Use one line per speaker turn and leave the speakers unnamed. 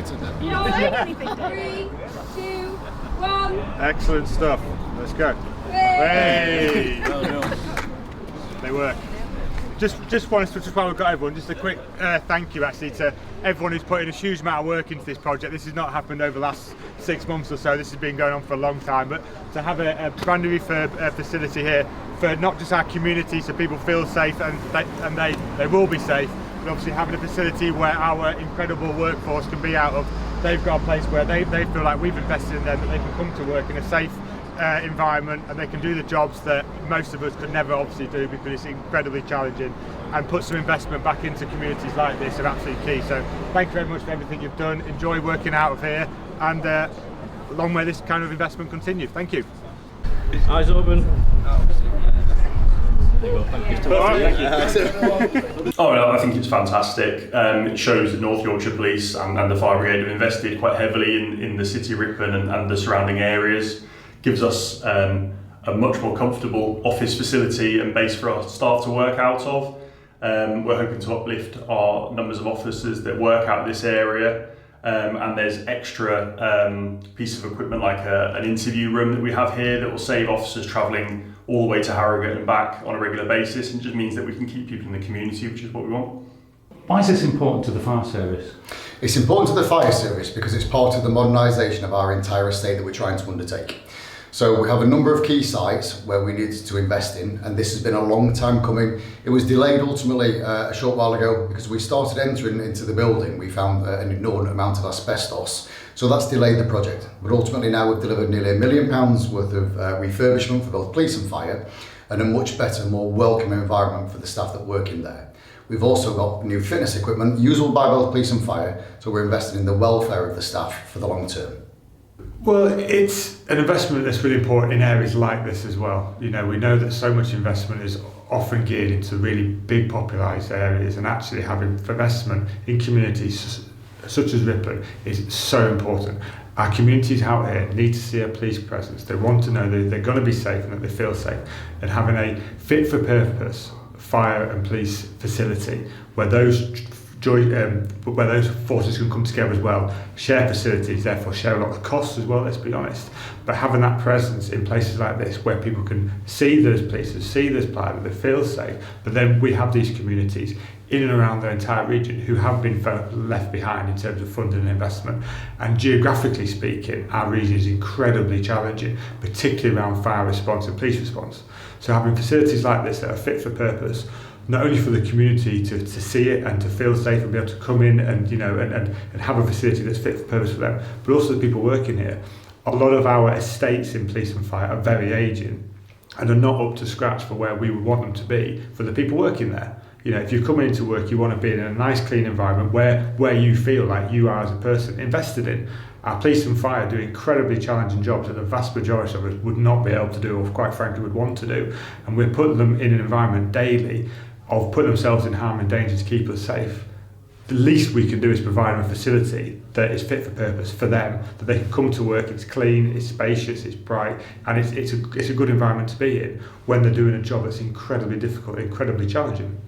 edited them.
You're not saying anything. 3, 2, 1.
Excellent stuff. Let's go.
Hey!
Hey! They work. Just wanted to, just while we've got everyone, just a quick thank you actually to everyone who's put in a huge amount of work into this project. This has not happened over the last 6 months or so. This has been going on for a long time, but to have a brand new refurb facility here for not just our community, so people feel safe and they will be safe, but obviously having a facility where our incredible workforce can be out of. They've got a place where they feel like we've invested in them, that they can come to work in a safe environment, and they can do the jobs that most of us could never obviously do because it's incredibly challenging, and put some investment back into communities like this are absolutely key. So thank you very much for everything you've done. Enjoy working out of here, and long may this kind of investment continue. Thank you.
Eyes open.
Oh, I think it's fantastic. It shows that North Yorkshire Police and the Fire Brigade have invested quite heavily in the city of Ripon and the surrounding areas. Gives us a much more comfortable office facility and base for our staff to work out of. We're hoping to uplift our numbers of officers that work out this area, and there's extra piece of equipment like an interview room that we have here that will save officers travelling all the way to Harrogate and back on a regular basis, and just means that we can keep people in the community, which is what we want.
Why is this important to the fire service?
It's important to the fire service because it's part of the modernisation of our entire estate that we're trying to undertake. So we have a number of key sites where we needed to invest in, and this has been a long time coming. It was delayed ultimately a short while ago because we started entering into the building. We found an inordinate amount of asbestos, so that's delayed the project. But ultimately now we've delivered nearly £1 million worth of refurbishment for both police and fire, and a much better, more welcome environment for the staff that work in there. We've also got new fitness equipment usable by both police and fire, so we're investing in the welfare of the staff for the long term.
Well, it's an investment that's really important in areas like this as well. You know, we know that so much investment is often geared into really big popularised areas, and actually having investment in communities such as Ripon is so important. Our communities out here need to see a police presence. They want to know that they're going to be safe and that they feel safe, and having a fit for purpose fire and police facility where those forces can come together as well, share facilities, therefore share a lot of the costs as well, let's be honest. But having that presence in places like this where people can see those places, see this plan, they feel safe, but then we have these communities in and around the entire region who have been left behind in terms of funding and investment. And geographically speaking, our region is incredibly challenging, particularly around fire response and police response. So having facilities like this that are fit for purpose, not only for the community to see it and to feel safe and be able to come in and and have a facility that's fit for purpose for them, but also the people working here. A lot of our estates in police and fire are very ageing and are not up to scratch for where we would want them to be for the people working there. You know, if you're coming into work, you want to be in a nice, clean environment where you feel like you are as a person invested in. Our police and fire do incredibly challenging jobs that the vast majority of us would not be able to do, or quite frankly would want to do. And we're putting them in an environment daily of putting themselves in harm and danger to keep us safe. The least we can do is provide them a facility that is fit for purpose for them, that they can come to work, it's clean, it's spacious, it's bright, and it's a good environment to be in when they're doing a job that's incredibly difficult, incredibly challenging.